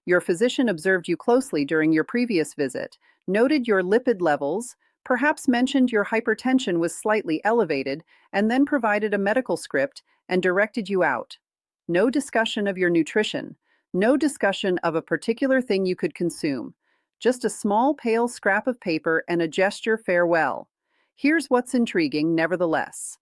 Your physician observed you closely during your previous visit, noted your lipid levels, perhaps mentioned your hypertension was slightly elevated, and then provided a medical script and directed you out. No discussion of your nutrition, no discussion of a particular thing you could consume. Just a small pale scrap of paper and a gesture farewell. Here's what's intriguing, nevertheless.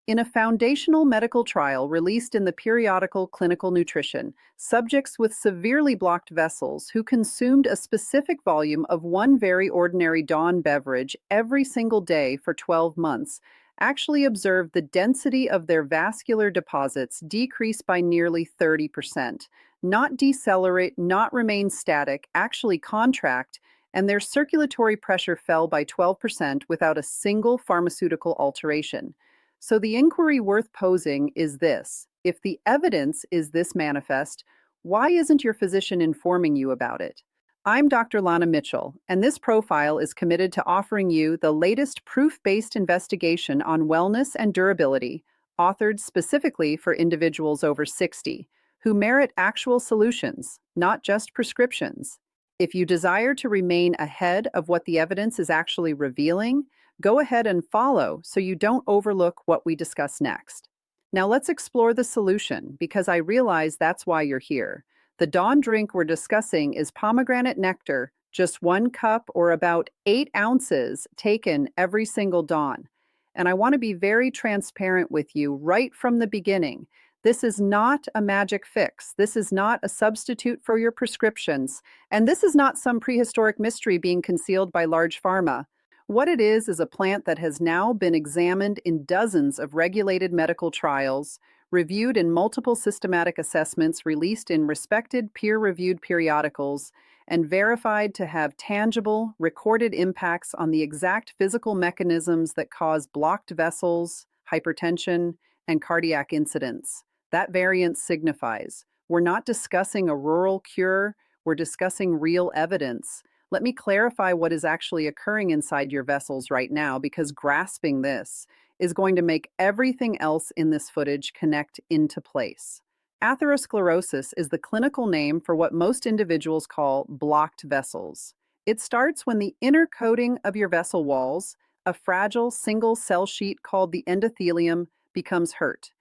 In a foundational medical trial released in the periodical Clinical Nutrition, subjects with severely blocked vessels who consumed a specific volume of one very ordinary dawn beverage every single day for 12 months actually observed the density of their vascular deposits decrease by nearly 30%, not decelerate, not remain static, actually contract, and their circulatory pressure fell by 12% without a single pharmaceutical alteration. So the inquiry worth posing is this: if the evidence is this manifest, why isn't your physician informing you about it? I'm Dr. LANA Mitchell, and this profile is committed to offering you the latest proof-based investigation on wellness and durability, authored specifically for individuals over 60, who merit actual solutions, not just prescriptions. If you desire to remain ahead of what the evidence is actually revealing, go ahead and follow so you don't overlook what we discuss next. Now let's explore the solution, because I realize that's why you're here. The dawn drink we're discussing is pomegranate nectar, just 1 cup or about 8 ounces taken every single dawn. And I want to be very transparent with you right from the beginning. This is not a magic fix. This is not a substitute for your prescriptions. And this is not some prehistoric mystery being concealed by large pharma. What it is a plant that has now been examined in dozens of regulated medical trials, reviewed in multiple systematic assessments released in respected peer-reviewed periodicals, and verified to have tangible, recorded impacts on the exact physical mechanisms that cause blocked vessels, hypertension, and cardiac incidents. That variance signifies we're not discussing a rural cure, we're discussing real evidence. Let me clarify what is actually occurring inside your vessels right now, because grasping this is going to make everything else in this footage connect into place. Atherosclerosis is the clinical name for what most individuals call blocked vessels. It starts when the inner coating of your vessel walls, a fragile single cell sheet called the endothelium, becomes hurt.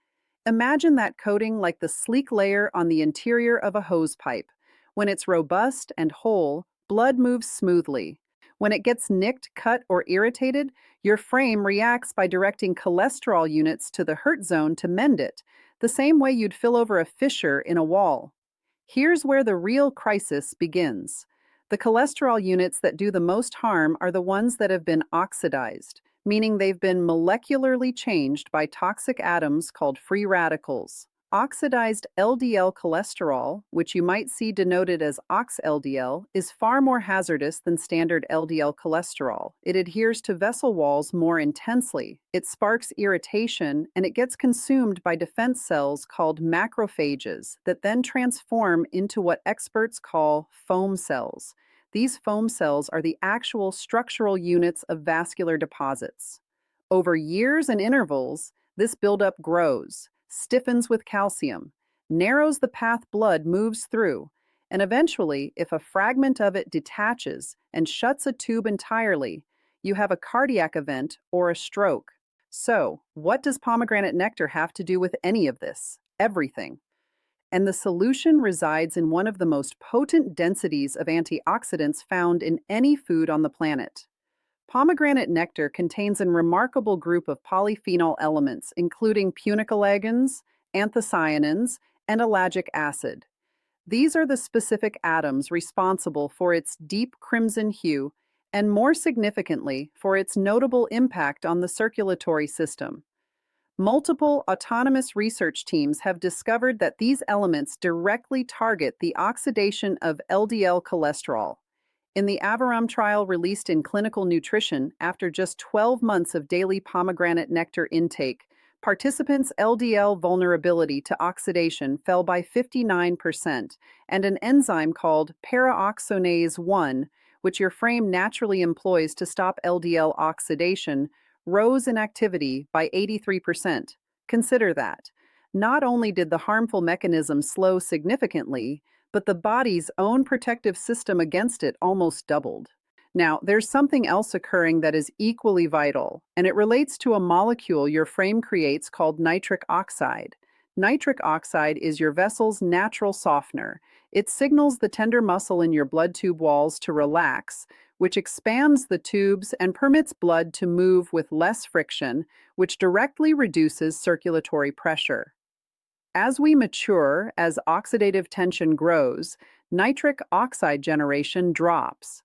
Imagine that coating like the sleek layer on the interior of a hose pipe. When it's robust and whole, blood moves smoothly. When it gets nicked, cut, or irritated, your frame reacts by directing cholesterol units to the hurt zone to mend it, the same way you'd fill over a fissure in a wall. Here's where the real crisis begins. The cholesterol units that do the most harm are the ones that have been oxidized, meaning they've been molecularly changed by toxic atoms called free radicals. Oxidized LDL cholesterol, which you might see denoted as ox-LDL, is far more hazardous than standard LDL cholesterol. It adheres to vessel walls more intensely, it sparks irritation, and it gets consumed by defense cells called macrophages that then transform into what experts call foam cells. These foam cells are the actual structural units of vascular deposits. Over years and intervals, this buildup grows, stiffens with calcium, narrows the path blood moves through, and eventually, if a fragment of it detaches and shuts a tube entirely, you have a cardiac event or a stroke. So, what does pomegranate nectar have to do with any of this? Everything. And the solution resides in one of the most potent densities of antioxidants found in any food on the planet. Pomegranate nectar contains a remarkable group of polyphenol elements, including punicalagins, anthocyanins, and ellagic acid. These are the specific atoms responsible for its deep crimson hue and, more significantly, for its notable impact on the circulatory system. Multiple autonomous research teams have discovered that these elements directly target the oxidation of LDL cholesterol. In the Aviram trial released in Clinical Nutrition, after just 12 months of daily pomegranate nectar intake, participants' LDL vulnerability to oxidation fell by 59%, and an enzyme called paraoxonase 1, which your frame naturally employs to stop LDL oxidation, rose in activity by 83%. Consider that. Not only did the harmful mechanism slow significantly, but the body's own protective system against it almost doubled. Now, there's something else occurring that is equally vital, and it relates to a molecule your frame creates called nitric oxide. Nitric oxide is your vessel's natural softener. It signals the tender muscle in your blood tube walls to relax, which expands the tubes and permits blood to move with less friction, which directly reduces circulatory pressure. As we mature, as oxidative tension grows, nitric oxide generation drops.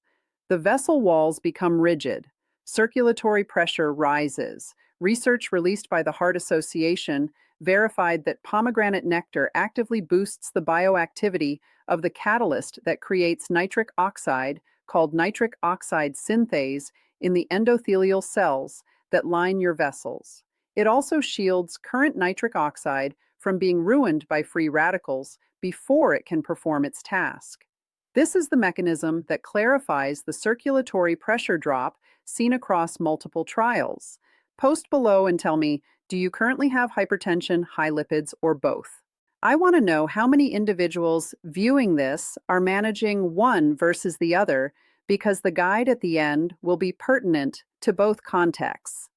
The vessel walls become rigid. Circulatory pressure rises. Research released by the Heart Association verified that pomegranate nectar actively boosts the bioactivity of the catalyst that creates nitric oxide, called nitric oxide synthase, in the endothelial cells that line your vessels. It also shields current nitric oxide from being ruined by free radicals before it can perform its task. This is the mechanism that clarifies the circulatory pressure drop seen across multiple trials. Post below and tell me, do you currently have hypertension, high lipids, or both? I want to know how many individuals viewing this are managing one versus the other, because the guide at the end will be pertinent to both contexts.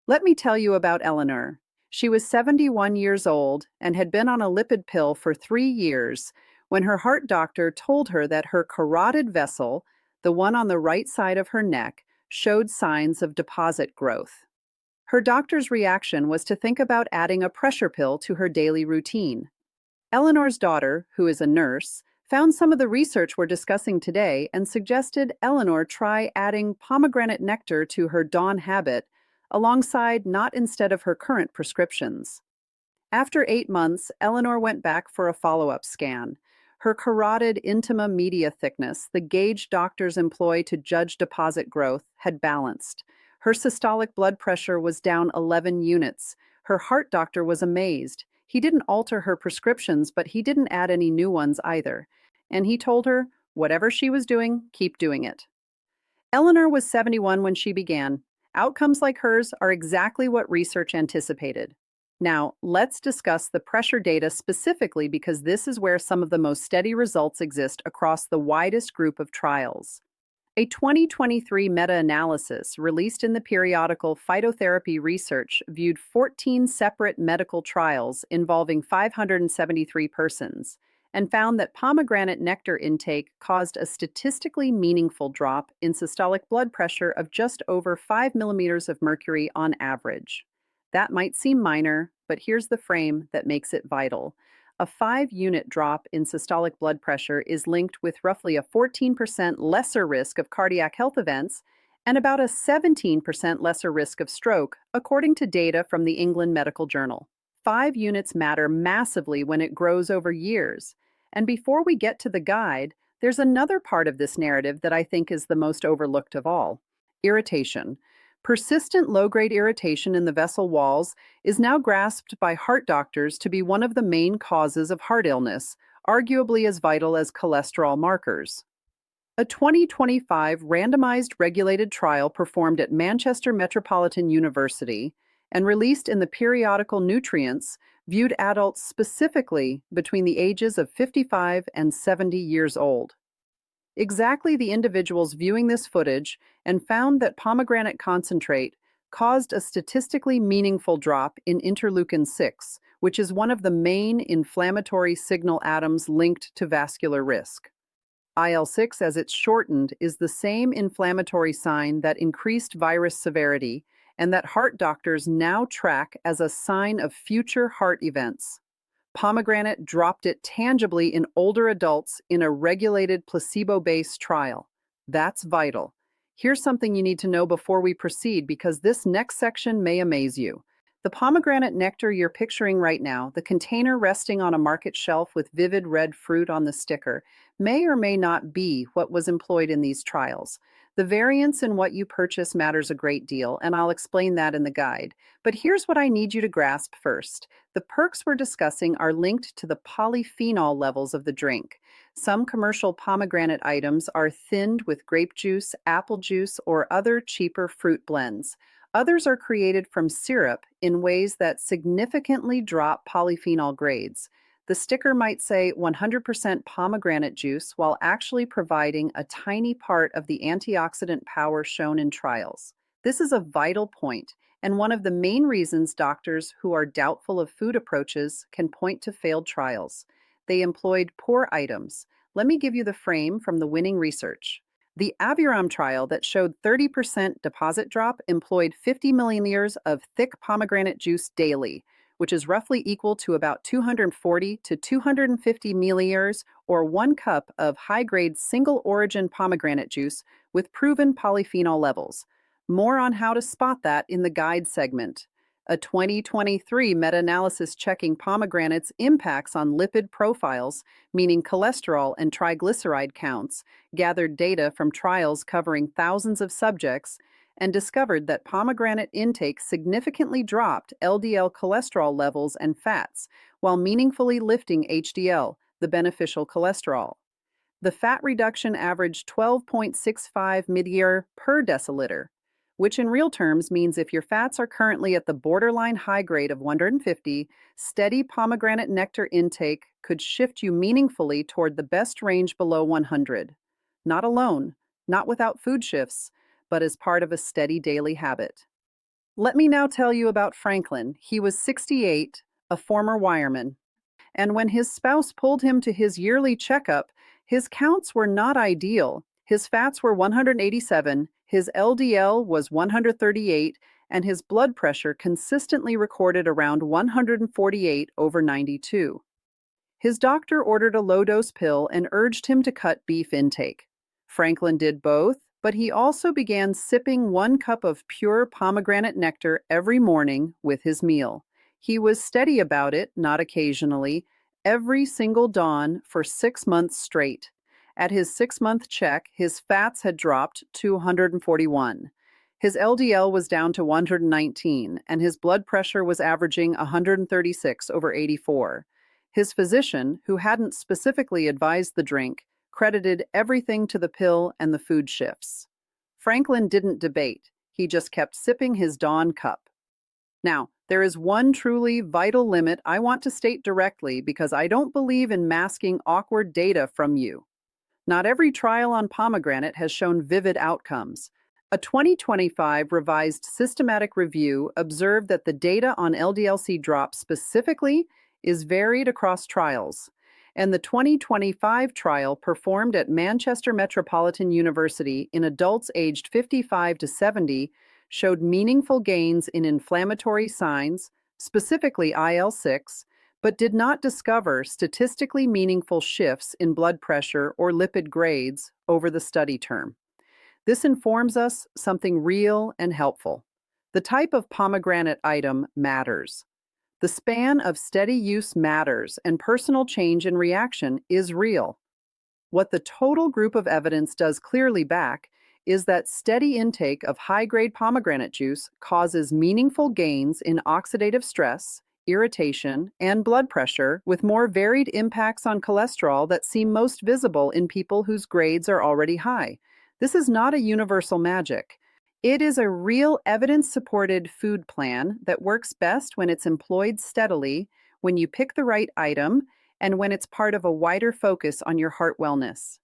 Let me tell you about Eleanor. She was 71 years old and had been on a lipid pill for 3 years when her heart doctor told her that her carotid vessel, the one on the right side of her neck, showed signs of deposit growth. Her doctor's reaction was to think about adding a pressure pill to her daily routine. Eleanor's daughter, who is a nurse, found some of the research we're discussing today and suggested Eleanor try adding pomegranate nectar to her dawn habit alongside, not instead of, her current prescriptions. After 8 months, Eleanor went back for a follow-up scan. Her carotid intima media thickness, the gauge doctors employ to judge deposit growth, had balanced. Her systolic blood pressure was down 11 units. Her heart doctor was amazed. He didn't alter her prescriptions, but he didn't add any new ones either. And he told her, whatever she was doing, keep doing it. Eleanor was 71 when she began. Outcomes like hers are exactly what research anticipated. Now, let's discuss the pressure data specifically, because this is where some of the most steady results exist across the widest group of trials. A 2023 meta-analysis released in the periodical Phytotherapy Research viewed 14 separate medical trials involving 573 persons and found that pomegranate nectar intake caused a statistically meaningful drop in systolic blood pressure of just over 5 millimeters of mercury on average. That might seem minor, but here's the frame that makes it vital. A 5-unit drop in systolic blood pressure is linked with roughly a 14% lesser risk of cardiac health events and about a 17% lesser risk of stroke, according to data from the England Medical Journal. 5 units matter massively when it grows over years. And before we get to the guide, there's another part of this narrative that I think is the most overlooked of all: irritation. Persistent low-grade irritation in the vessel walls is now grasped by heart doctors to be one of the main causes of heart illness, arguably as vital as cholesterol markers. A 2025 randomized regulated trial performed at Manchester Metropolitan University and released in the periodical Nutrients viewed adults specifically between the ages of 55 and 70 years old. Exactly the individuals viewing this footage and found that pomegranate concentrate caused a statistically meaningful drop in interleukin-6, which is one of the main inflammatory signal atoms linked to vascular risk. IL-6, as it's shortened, is the same inflammatory sign that increased virus severity and that heart doctors now track as a sign of future heart events. Pomegranate dropped it tangibly in older adults in a regulated placebo-based trial. That's vital. Here's something you need to know before we proceed, because this next section may amaze you. The pomegranate nectar you're picturing right now, the container resting on a market shelf with vivid red fruit on the sticker, may or may not be what was employed in these trials. The variance in what you purchase matters a great deal, and I'll explain that in the guide. But here's what I need you to grasp first. The perks we're discussing are linked to the polyphenol levels of the drink. Some commercial pomegranate items are thinned with grape juice, apple juice, or other cheaper fruit blends. Others are created from syrup in ways that significantly drop polyphenol grades. The sticker might say 100% pomegranate juice while actually providing a tiny part of the antioxidant power shown in trials. This is a vital point, and one of the main reasons doctors who are doubtful of food approaches can point to failed trials. They employed poor items. Let me give you the frame from the winning research. The Aviram trial that showed 30% deposit drop employed 50 milliliters of thick pomegranate juice daily, which is roughly equal to about 240 to 250 milliliters or 1 cup of high-grade single-origin pomegranate juice with proven polyphenol levels. More on how to spot that in the guide segment. A 2023 meta-analysis checking pomegranates' impacts on lipid profiles, meaning cholesterol and triglyceride counts, gathered data from trials covering thousands of subjects, and discovered that pomegranate intake significantly dropped LDL cholesterol levels and fats, while meaningfully lifting HDL, the beneficial cholesterol. The fat reduction averaged 12.65 milliliter per deciliter, which in real terms means if your fats are currently at the borderline high grade of 150, steady pomegranate nectar intake could shift you meaningfully toward the best range below 100. Not alone, not without food shifts, but as part of a steady daily habit. Let me now tell you about Franklin. He was 68, a former wireman, and when his spouse pulled him to his yearly checkup, his counts were not ideal. His fats were 187, his LDL was 138, and his blood pressure consistently recorded around 148/92. His doctor ordered a low-dose pill and urged him to cut beef intake. Franklin did both, but he also began sipping 1 cup of pure pomegranate nectar every morning with his meal. He was steady about it, not occasionally, every single dawn for 6 months straight. At his 6-month check, his fats had dropped to 141. His LDL was down to 119, and his blood pressure was averaging 136/84. His physician, who hadn't specifically advised the drink, credited everything to the pill and the food shifts. Franklin didn't debate. He just kept sipping his dawn cup. Now, there is one truly vital limit I want to state directly because I don't believe in masking awkward data from you. Not every trial on pomegranate has shown vivid outcomes. A 2025 revised systematic review observed that the data on LDL-C drop specifically is varied across trials, and the 2025 trial performed at Manchester Metropolitan University in adults aged 55 to 70 showed meaningful gains in inflammatory signs, specifically IL-6, but did not discover statistically meaningful shifts in blood pressure or lipid grades over the study term. This informs us something real and helpful. The type of pomegranate item matters. The span of steady use matters, and personal change in reaction is real. What the total group of evidence does clearly back is that steady intake of high-grade pomegranate juice causes meaningful gains in oxidative stress, irritation, and blood pressure, with more varied impacts on cholesterol that seem most visible in people whose grades are already high. This is not a universal magic. It is a real evidence-supported food plan that works best when it's employed steadily, when you pick the right item, and when it's part of a wider focus on your heart wellness.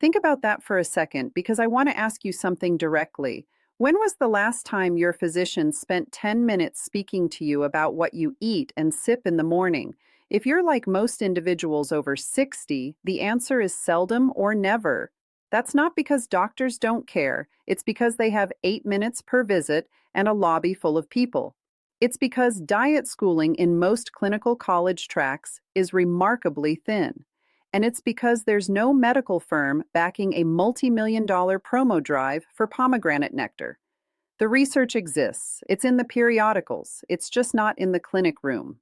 Think about that for a second because I want to ask you something directly. When was the last time your physician spent 10 minutes speaking to you about what you eat and sip in the morning? If you're like most individuals over 60, the answer is seldom or never. That's not because doctors don't care. It's because they have 8 minutes per visit and a lobby full of people. It's because diet schooling in most clinical college tracks is remarkably thin. And it's because there's no medical firm backing a multi-million-dollar promo drive for pomegranate nectar. The research exists. It's in the periodicals. It's just not in the clinic room.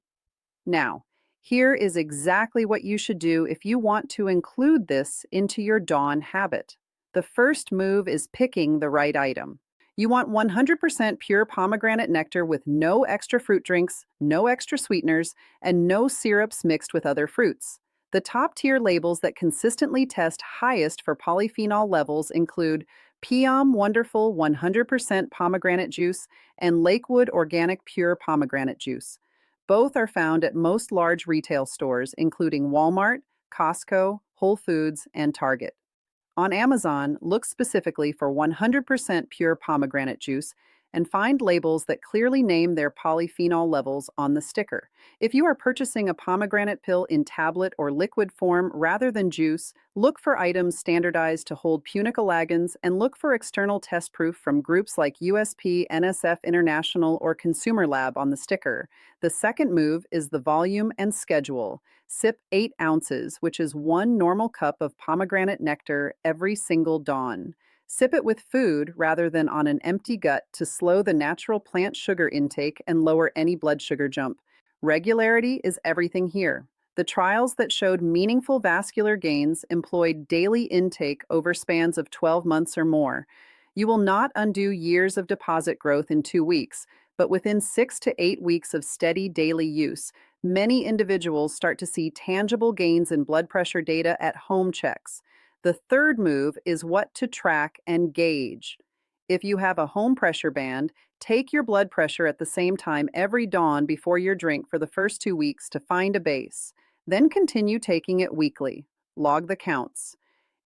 Now, here is exactly what you should do if you want to include this into your dawn habit. The first move is picking the right item. You want 100% pure pomegranate nectar with no extra fruit drinks, no extra sweeteners, and no syrups mixed with other fruits. The top-tier labels that consistently test highest for polyphenol levels include Piam Wonderful 100% pomegranate juice and Lakewood Organic Pure Pomegranate Juice. Both are found at most large retail stores, including Walmart, Costco, Whole Foods, and Target. On Amazon, look specifically for 100% pure pomegranate juice and find labels that clearly name their polyphenol levels on the sticker. If you are purchasing a pomegranate pill in tablet or liquid form rather than juice, look for items standardized to hold punicalagins and look for external test proof from groups like USP, NSF International, or Consumer Lab on the sticker. The second move is the volume and schedule. Sip 8 ounces, which is 1 normal cup of pomegranate nectar every single dawn. Sip it with food rather than on an empty gut to slow the natural plant sugar intake and lower any blood sugar jump. Regularity is everything here. The trials that showed meaningful vascular gains employed daily intake over spans of 12 months or more. You will not undo years of deposit growth in 2 weeks, but within 6 to 8 weeks of steady daily use, many individuals start to see tangible gains in blood pressure data at home checks. The third move is what to track and gauge. If you have a home pressure band, take your blood pressure at the same time every dawn before your drink for the first 2 weeks to find a base. Then continue taking it weekly. Log the counts.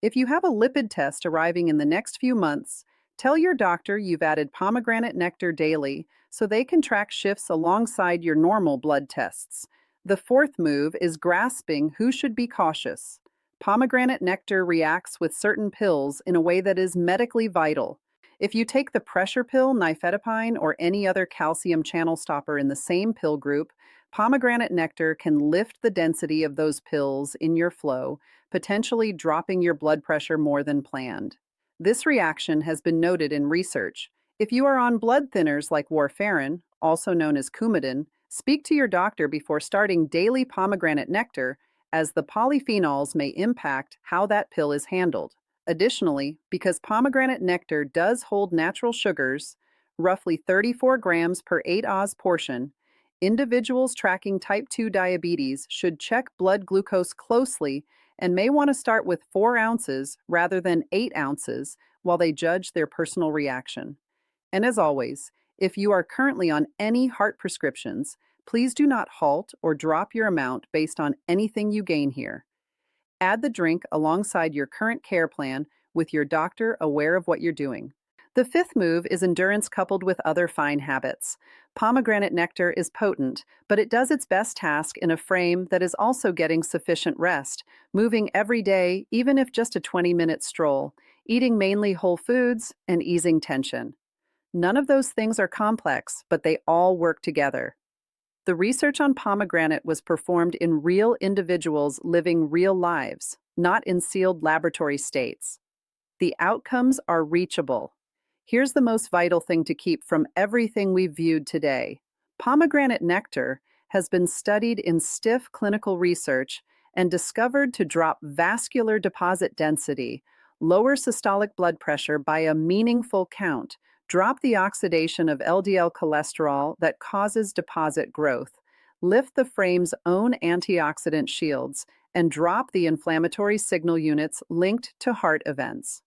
If you have a lipid test arriving in the next few months, tell your doctor you've added pomegranate nectar daily so they can track shifts alongside your normal blood tests. The fourth move is grasping who should be cautious. Pomegranate nectar reacts with certain pills in a way that is medically vital. If you take the pressure pill, nifedipine, or any other calcium channel stopper in the same pill group, pomegranate nectar can lift the density of those pills in your flow, potentially dropping your blood pressure more than planned. This reaction has been noted in research. If you are on blood thinners like warfarin, also known as Coumadin, speak to your doctor before starting daily pomegranate nectar, as the polyphenols may impact how that pill is handled. Additionally, because pomegranate nectar does hold natural sugars, roughly 34 grams per 8 Oz portion, individuals tracking type 2 diabetes should check blood glucose closely and may want to start with 4 ounces rather than 8 ounces while they judge their personal reaction. And as always, if you are currently on any heart prescriptions, please do not halt or drop your amount based on anything you gain here. Add the drink alongside your current care plan with your doctor aware of what you're doing. The fifth move is endurance coupled with other fine habits. Pomegranate nectar is potent, but it does its best task in a frame that is also getting sufficient rest, moving every day, even if just a 20-minute stroll, eating mainly whole foods, and easing tension. None of those things are complex, but they all work together. The research on pomegranate was performed in real individuals living real lives, not in sealed laboratory states. The outcomes are reachable. Here's the most vital thing to keep from everything we've viewed today. Pomegranate nectar has been studied in stiff clinical research and discovered to drop vascular deposit density, lower systolic blood pressure by a meaningful count, drop the oxidation of LDL cholesterol that causes deposit growth, lift the frame's own antioxidant shields, and drop the inflammatory signal units linked to heart events.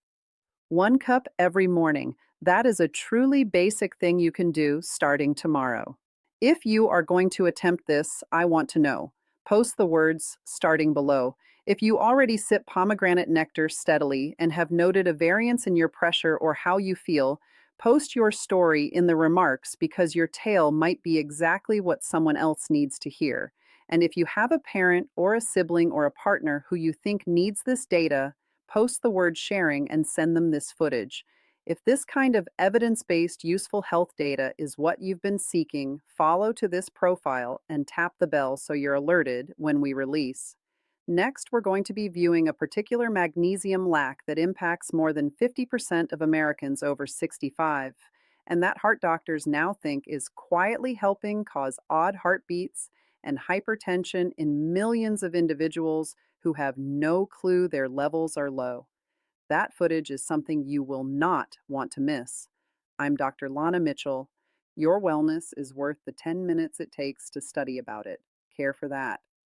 1 cup every morning. That is a truly basic thing you can do starting tomorrow. If you are going to attempt this, I want to know. Post the words starting below. If you already sip pomegranate nectar steadily and have noted a variance in your pressure or how you feel, post your story in the remarks because your tale might be exactly what someone else needs to hear. And if you have a parent or a sibling or a partner who you think needs this data, post the word sharing and send them this footage. If this kind of evidence-based useful health data is what you've been seeking, follow to this profile and tap the bell so you're alerted when we release. Next, we're going to be viewing a particular magnesium lack that impacts more than 50% of Americans over 65, and that heart doctors now think is quietly helping cause odd heartbeats and hypertension in millions of individuals who have no clue their levels are low. That footage is something you will not want to miss. I'm Dr. LANA Mitchell. Your wellness is worth the 10 minutes it takes to study about it. Care for that.